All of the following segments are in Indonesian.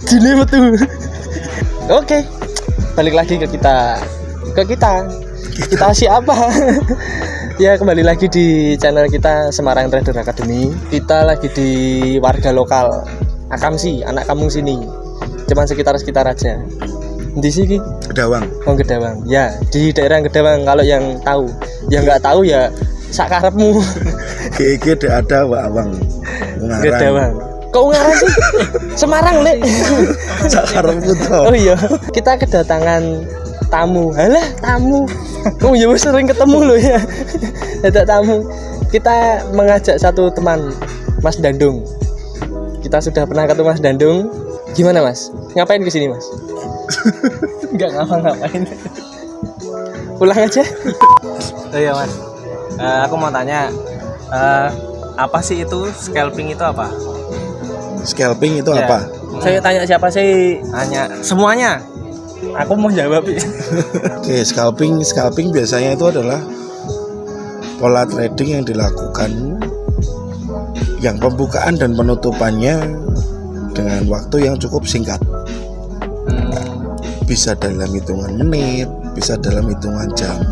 Jine metu. Oke. Balik lagi ke kita. Kita siapa? Ya, kembali lagi di channel kita Semarang Trader Academy. Kita lagi di warga lokal Akamsi, anak kampung sini. Cuman sekitar aja. Di sini Gedawang. Oh, Gedawang. Ya, di daerah Gedawang. Kalau yang tahu, yang nggak tahu ya sak karepmu. GG ada Awang. Gedawang. Kok Ungaran sih? Semarang, Lek. Sak karepmu to. Oh iya, kita kedatangan tamu. Halah, tamu. Oh ya, sering ketemu loh ya. Ada tamu. Kita mengajak satu teman, Mas Dandung. Kita sudah pernah ketemu Mas Dandung. Gimana, Mas? Ngapain ke sini, Mas? Enggak ngapa-ngapain. Pulang aja. Oh iya, Mas. Aku mau tanya, apa sih itu scalping itu apa? Scalping itu Ya. apa? Saya tanya siapa sih? Tanya semuanya. Aku mau jawab ya. Oke, scalping biasanya itu adalah pola trading yang dilakukan yang pembukaan dan penutupannya dengan waktu yang cukup singkat. Bisa dalam hitungan menit, bisa dalam hitungan jam.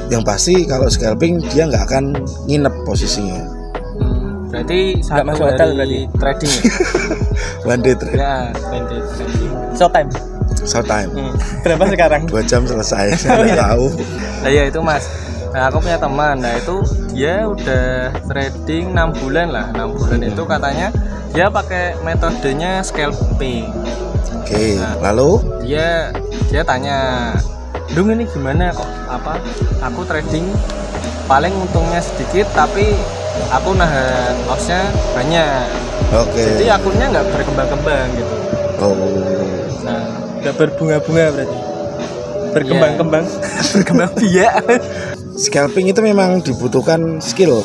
Yang pasti kalau scalping dia nggak akan nginep posisinya. Berarti Nggak satu masuk hotel hari berarti. trading ya? One day trade, Ya, one day trading. Showtime. short time, Berapa sekarang? 2 jam selesai. Saya nggak tahu. Nah ya itu, Mas. Nah aku punya teman, nah itu dia udah trading 6 bulan lah. 6 bulan itu katanya dia pakai metodenya scalping. Oke, lalu Dia tanya, "Dung, ini gimana kok aku trading paling untungnya sedikit tapi aku nahan lossnya banyak." oke. Jadi akunnya nggak berkembang-kembang gitu. Oh, Nah, Gak berbunga-bunga berarti. Berkembang-kembang. berkembang biak. scalping itu memang dibutuhkan skill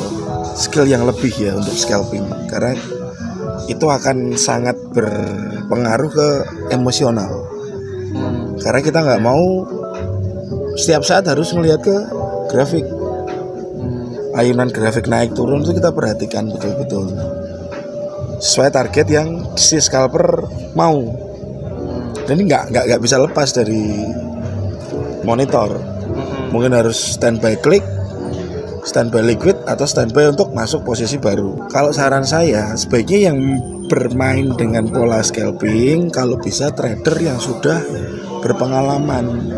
yang lebih ya untuk scalping, karena itu akan sangat berpengaruh ke emosional. Karena kita nggak mau setiap saat harus melihat ke grafik, ayunan grafik naik turun itu kita perhatikan betul-betul sesuai target yang si scalper mau. Dan ini nggak bisa lepas dari monitor. Mungkin harus standby klik, standby liquid, atau standby untuk masuk posisi baru. Kalau saran saya sebaiknya yang bermain dengan pola scalping kalau bisa trader yang sudah berpengalaman,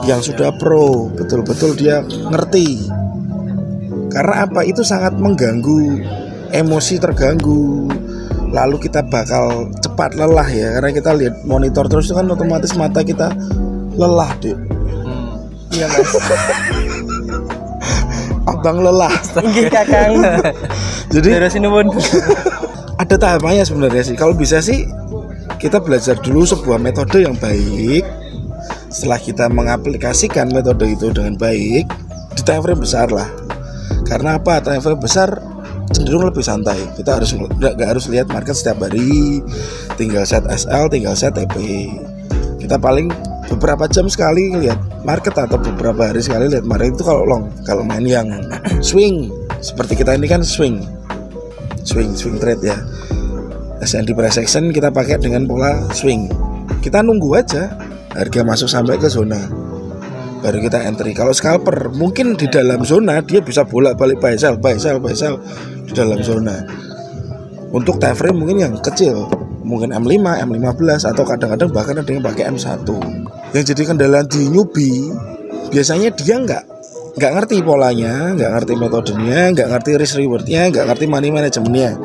yang sudah pro, betul-betul dia ngerti. Karena apa? Itu sangat mengganggu, emosi terganggu. Lalu kita bakal cepat lelah ya, karena kita lihat monitor terus itu kan otomatis mata kita lelah, Dek. Iya, Mas. Abang lelah. Nggih, Kakang. Jadi Terus nuwun. ada tahapannya sebenarnya sih. Kalau bisa sih kita belajar dulu sebuah metode yang baik. Setelah kita mengaplikasikan metode itu dengan baik di time frame besar lah. Karena apa? Time frame besar cenderung lebih santai. Kita harus nggak harus lihat market setiap hari, tinggal set SL, tinggal set TP. Kita paling beberapa jam sekali lihat market atau beberapa hari sekali lihat market. Itu kalau long. Kalau main yang swing seperti kita ini kan swing trade ya. S&P price action kita pakai dengan pola swing. Kita nunggu aja harga masuk sampai ke zona, baru kita entry. Kalau scalper mungkin di dalam zona dia bisa bolak-balik buy sell di dalam zona. Untuk time frame mungkin yang kecil, mungkin M5, M15, atau kadang-kadang bahkan ada yang pakai M1. Yang jadi kendala di newbie biasanya dia nggak ngerti polanya, nggak ngerti metodenya, nggak ngerti risk rewardnya, nggak ngerti money managementnya.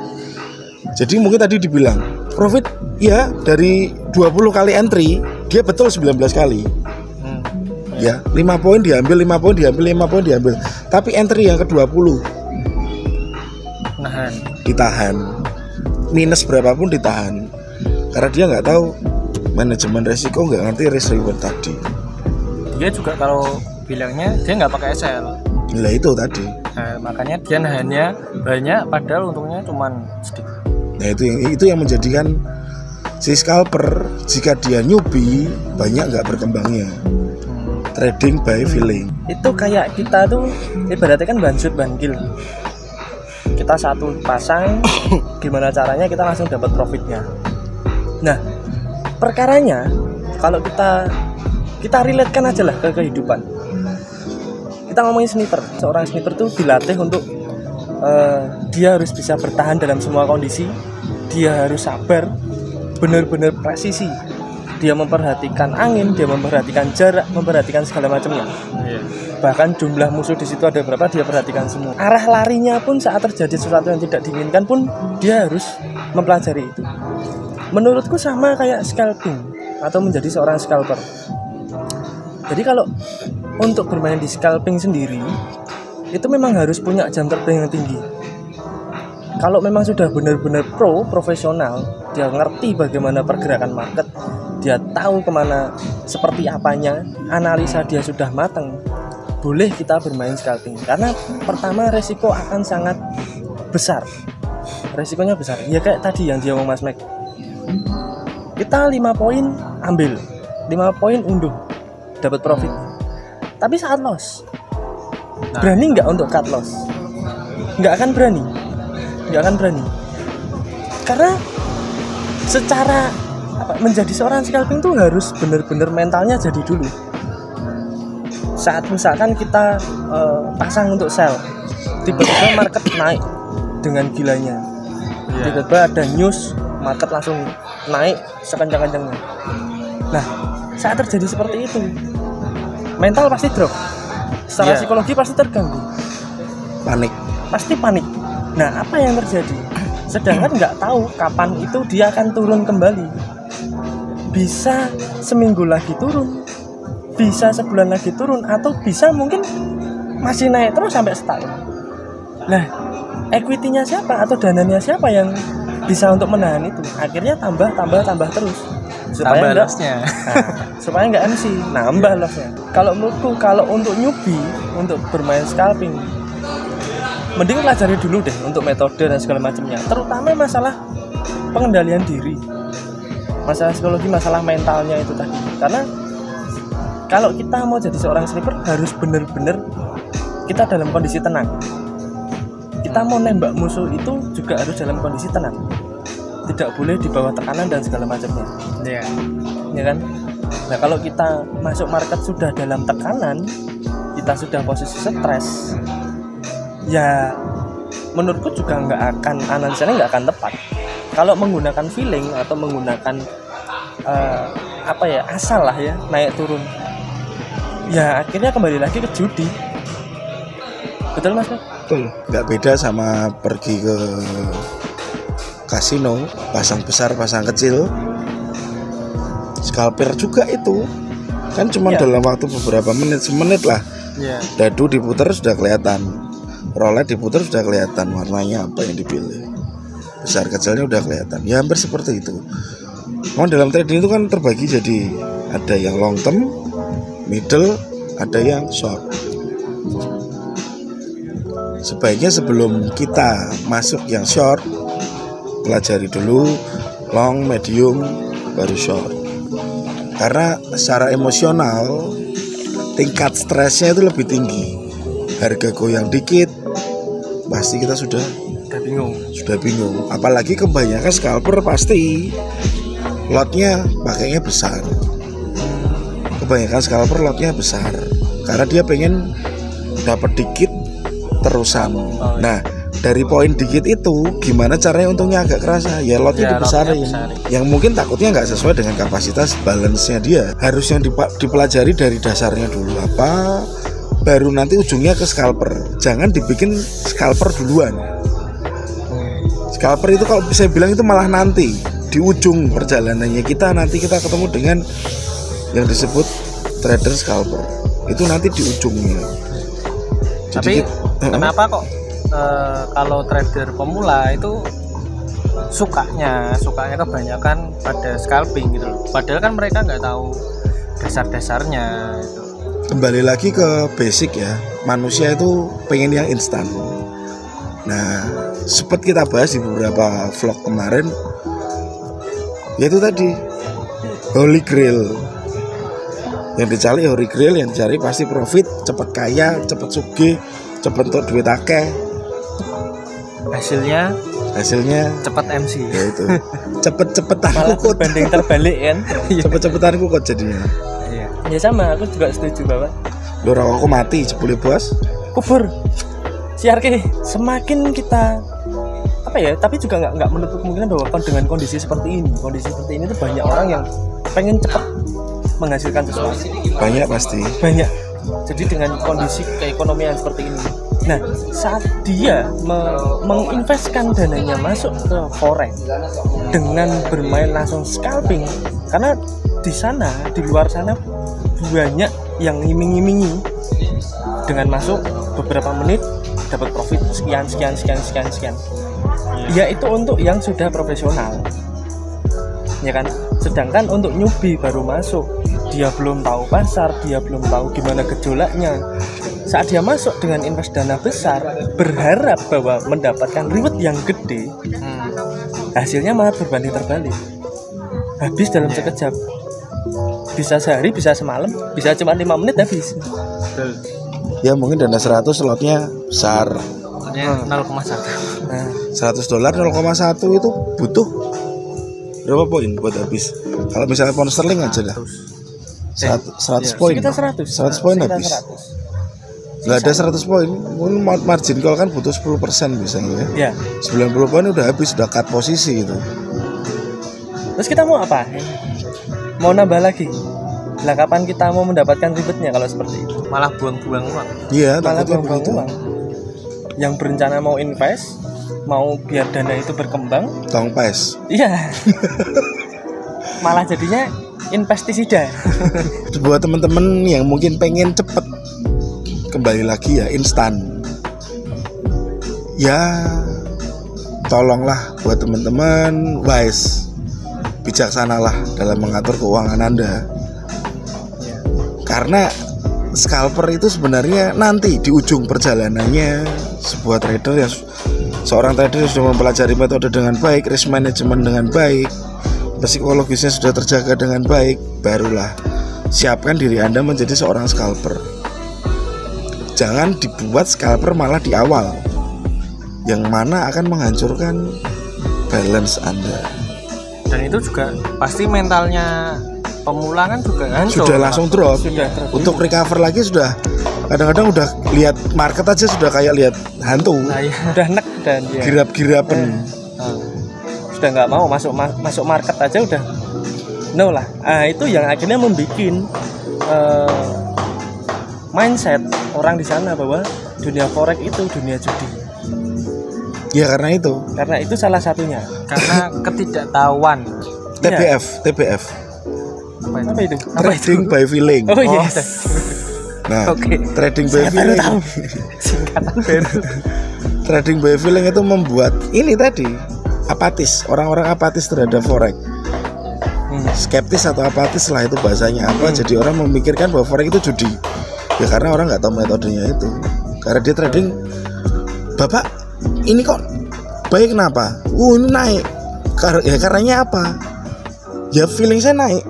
Jadi mungkin tadi dibilang profit ya dari 20 kali entry dia betul 19 kali. Ya, 5 poin diambil, 5 poin diambil, 5 poin diambil. Tapi entry yang ke-20 nahan. ditahan, minus berapapun ditahan, karena dia nggak tahu manajemen resiko, nggak ngerti risk reward tadi. Dia juga kalau bilangnya dia nggak pakai SL. Nah itu tadi. Nah, makanya dia nahannya banyak padahal untungnya cuman sedikit. Nah itu yang menjadikan si scalper, jika dia newbie, banyak nggak berkembangnya. Trading by feeling. Itu kayak kita tuh ibaratnya kan bansut banggil. Kita satu pasang, gimana caranya kita langsung dapat profitnya. Nah, perkaranya kalau kita relatekan aja lah ke kehidupan. Kita ngomongin sniper. Seorang sniper tuh dilatih untuk dia harus bisa bertahan dalam semua kondisi. Dia harus sabar, benar-benar presisi. Dia memperhatikan angin, dia memperhatikan jarak, memperhatikan segala macamnya. Bahkan jumlah musuh di situ ada berapa dia perhatikan semua. Arah larinya pun saat terjadi sesuatu yang tidak diinginkan pun dia harus mempelajari itu. Menurutku sama kayak scalping atau menjadi seorang scalper. Jadi kalau untuk bermain di scalping sendiri itu memang harus punya jam terbang yang tinggi. Kalau memang sudah benar-benar profesional, dia ngerti bagaimana pergerakan market, dia tahu kemana, seperti apanya, analisa dia sudah matang, boleh kita bermain scalping. Karena pertama resiko akan sangat besar. Resikonya besar. Ya kayak tadi yang dia ngomong Mas Mac. Kita 5 poin ambil, 5 poin unduh, dapat profit. Tapi saat loss, berani nggak untuk cut loss? Nggak akan berani. Karena secara menjadi seorang scalping tuh harus benar-benar mentalnya jadi dulu. Saat misalkan kita pasang untuk sell, tiba-tiba market naik dengan gilanya, tiba-tiba ada news, market langsung naik sekencang-kencangnya. Nah, saat terjadi seperti itu, mental pasti drop, secara psikologi pasti terganggu, pasti panik. Nah, apa yang terjadi? Sedangkan nggak tahu kapan itu dia akan turun kembali. Bisa seminggu lagi turun, bisa sebulan lagi turun, atau bisa mungkin masih naik terus sampai setahun. Nah, equity-nya siapa atau dananya siapa yang bisa untuk menahan itu? Akhirnya tambah terus. Supaya enggak loss-nya. Supaya enggak MC, nambah loss-nya. Kalau menurutku, kalau untuk newbie, untuk bermain scalping, mending pelajari dulu deh untuk metode dan segala macamnya, terutama masalah pengendalian diri, masalah psikologi, masalah mentalnya itu tadi. Karena kalau kita mau jadi seorang sniper harus benar-benar kita dalam kondisi tenang. Kita mau nembak musuh itu juga harus dalam kondisi tenang, tidak boleh di bawah tekanan dan segala macamnya. Ya kan? Nah, kalau kita masuk market sudah dalam tekanan, kita sudah posisi stres, ya menurutku juga analisanya nggak akan tepat. Kalau menggunakan feeling atau menggunakan asal lah ya, naik turun, ya akhirnya kembali lagi ke judi. Betul Mas? Betul, nggak beda sama pergi ke kasino, pasang besar pasang kecil. Scalper juga itu kan cuma dalam waktu beberapa menit, semenit lah. Dadu diputar sudah kelihatan, roulette diputar sudah kelihatan warnanya apa yang dipilih, besar kecilnya udah kelihatan. Ya hampir seperti itu. Memang dalam trading itu kan terbagi jadi ada yang long term, middle, ada yang short. Sebaiknya sebelum kita masuk yang short, pelajari dulu long, medium, baru short. Karena secara emosional tingkat stresnya itu lebih tinggi. Harga goyang dikit pasti kita sudah bingung. Apalagi kebanyakan scalper pasti lotnya pakainya besar. Kebanyakan scalper lotnya besar karena dia pengen dapat dikit terusan. Nah, dari poin dikit itu gimana caranya untungnya agak kerasa? Ya lotnya dibesarin. Yang mungkin takutnya nggak sesuai dengan kapasitas balance-nya dia. Harus yang dipelajari dari dasarnya dulu apa, baru nanti ujungnya ke scalper. Jangan dibikin scalper duluan. Scalper itu kalau bisa bilang itu malah nanti di ujung perjalanannya nanti kita ketemu dengan yang disebut trader scalper. Itu nanti di ujungnya. Tapi kenapa kok kalau trader pemula itu sukanya kebanyakan pada scalping gitu loh. Padahal kan mereka nggak tahu dasar-dasarnya gitu. Kembali lagi ke basic ya, manusia itu pengen yang instan. Nah, sempat kita bahas di beberapa vlog kemarin, yaitu tadi Holy Grail. Yang dicari Holy Grail, yang dicari pasti profit, cepat kaya, cepat sugih, cepat untuk duit akeh. Hasilnya cepat MC. Ya itu. Cepet-cepetan Malah kukut. berbanding terbalik kan. Cepet-cepetan kukut jadinya. Iya. Ya sama, aku juga setuju bahwa Loh, aku mati jebule bos. kubur siarke semakin kita apa ya, tapi juga nggak menutup kemungkinan bahwa dengan kondisi seperti ini tuh banyak orang yang pengen cepat menghasilkan sesuatu, Banyak pasti. banyak. Jadi dengan kondisi keekonomian seperti ini, nah saat dia menginvestkan dananya masuk ke forex dengan bermain langsung scalping, karena di sana, di luar sana banyak yang ngiming-ngimingi dengan masuk beberapa menit dapat profit sekian. Ya itu untuk yang sudah profesional, ya kan. Sedangkan untuk newbie baru masuk, dia belum tahu pasar, dia belum tahu gimana gejolaknya. Saat dia masuk dengan invest dana besar, berharap bahwa mendapatkan reward yang gede, hasilnya malah berbanding terbalik. Habis dalam sekejap, bisa sehari, bisa semalam, bisa cuma 5 menit habis. Betul. Ya mungkin dana 100 slotnya besar. Maksudnya 0,1. Nah, $100 0,1 itu butuh berapa poin buat habis? Kalau misalnya pound sterling aja dah 100 poin. sekitar 100. 100 poin Sekitar habis. 100. Nggak ada 100 poin, mungkin margin call kan butuh 10% biasanya ya. Ya. 90 poin udah habis, udah cut posisi gitu. Terus kita mau apa? Mau nambah lagi? Lah kapan kita mau mendapatkan ribetnya kalau seperti itu? Malah buang-buang uang. Iya, Malah takutnya buang-buang begitu. uang. Yang berencana mau invest, mau biar dana itu berkembang, Tong pes. iya. Malah jadinya investisida. Buat teman-teman yang mungkin pengen cepet, kembali lagi ya instan. Ya, tolonglah buat teman-teman wise, bijaksanalah dalam mengatur keuangan Anda. Karena scalper itu sebenarnya nanti di ujung perjalanannya sebuah trader yang seorang trader yang sudah mempelajari metode dengan baik, risk management dengan baik, psikologisnya sudah terjaga dengan baik, barulah siapkan diri Anda menjadi seorang scalper. Jangan dibuat scalper malah di awal, yang mana akan menghancurkan balance Anda. Dan itu juga pasti mentalnya pemula kan juga hancur. Sudah langsung drop. Sudah drop. Untuk recover lagi sudah kadang-kadang udah lihat market aja sudah kayak lihat hantu. Nah, iya. Udah nek dan dia Girap-girapen. sudah nggak mau masuk market aja udah no lah. Itu yang akhirnya membuat mindset orang di sana bahwa dunia forex itu dunia judi. Ya karena itu salah satunya. Karena ketidaktahuan. TBF Apa itu? trading by feeling. Oh iya. Nah, Oke. trading by Saya baru feeling. tahu. Singkatan baru. Trading by feeling itu membuat ini tadi apatis, orang-orang apatis terhadap forex. Skeptis atau apatis lah itu bahasanya apa. Jadi orang memikirkan bahwa forex itu judi. Ya karena orang nggak tahu metodenya itu. Karena dia trading, Bapak ini kok baik kenapa? Ini naik. Ya karenanya apa? Ya feeling saya naik.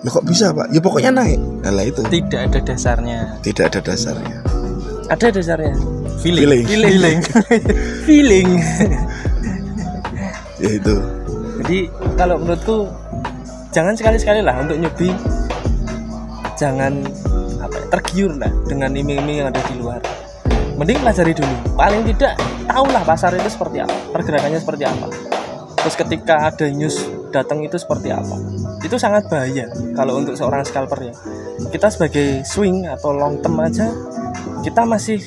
Ya kok bisa Pak? Ya pokoknya naik. Nah itu Tidak ada dasarnya. tidak ada dasarnya. Ada dasarnya. Feeling. Feeling. Ya itu. Jadi kalau menurutku jangan sekali-sekali lah untuk newbie, jangan tergiur lah dengan iming-iming yang ada di luar. Mending pelajari dulu. Paling tidak tahulah pasar itu seperti apa, pergerakannya seperti apa. Terus ketika ada news datang itu seperti apa. Itu sangat bahaya kalau untuk seorang scalper ya. Kita sebagai swing atau long term aja, kita masih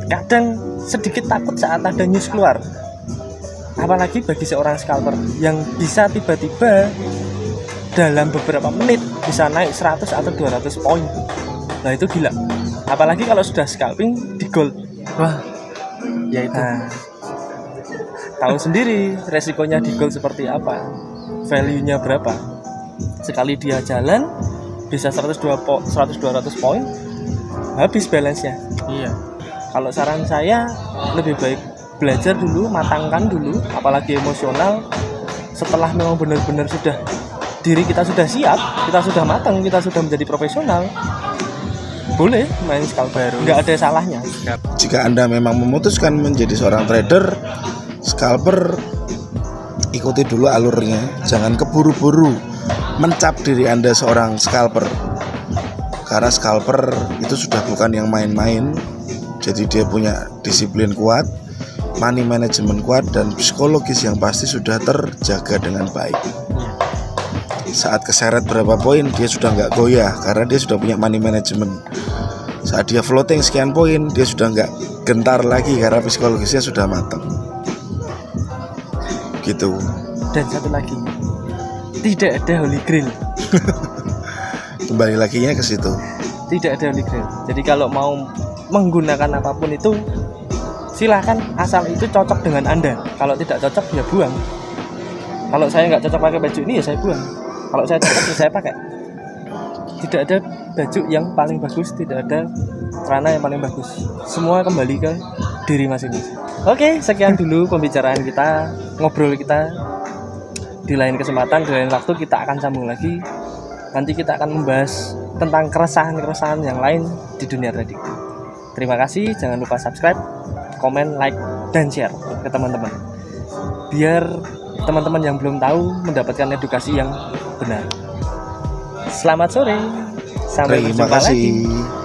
kadang sedikit takut saat ada news keluar. Apalagi bagi seorang scalper yang bisa tiba-tiba dalam beberapa menit bisa naik 100 atau 200 poin. Nah itu gila. Apalagi kalau sudah scalping di gold. Wah, Ya itu. Nah, tahu sendiri resikonya di gold seperti apa, value-nya berapa. Sekali dia jalan bisa 100-200 poin, habis balance-nya. Iya. Kalau saran saya lebih baik belajar dulu, matangkan dulu, apalagi emosional. Setelah memang benar-benar sudah diri kita sudah siap, kita sudah matang, kita sudah menjadi profesional, boleh main scalper, nggak ada salahnya. Jika Anda memang memutuskan menjadi seorang trader scalper, ikuti dulu alurnya, jangan keburu-buru mencap diri Anda seorang scalper, karena scalper itu sudah bukan yang main-main. Jadi dia punya disiplin kuat, money management kuat, dan psikologis yang pasti sudah terjaga dengan baik. Saat keseret berapa poin dia sudah nggak goyah karena dia sudah punya money management. Saat dia floating sekian poin dia sudah nggak gentar lagi karena psikologisnya sudah matang. Gitu. Dan satu lagi, tidak ada holy grail. Kembali laginya ke situ. Tidak ada holy grail. Jadi kalau mau menggunakan apapun itu silahkan, asal itu cocok dengan Anda. Kalau tidak cocok ya buang. Kalau saya nggak cocok pakai baju ini ya saya buang. Kalau saya cocok ya saya pakai. Tidak ada baju yang paling bagus, tidak ada celana yang paling bagus. Semua kembali ke diri masing-masing. Oke, sekian dulu pembicaraan kita, ngobrol kita. Di lain kesempatan, di lain waktu kita akan sambung lagi. Nanti kita akan membahas tentang keresahan-keresahan yang lain di dunia trading. Terima kasih, jangan lupa subscribe, komen, like, dan share ke teman-teman. Biar teman-teman yang belum tahu mendapatkan edukasi yang benar. Selamat sore, sampai Terima berjumpa lagi. kasih.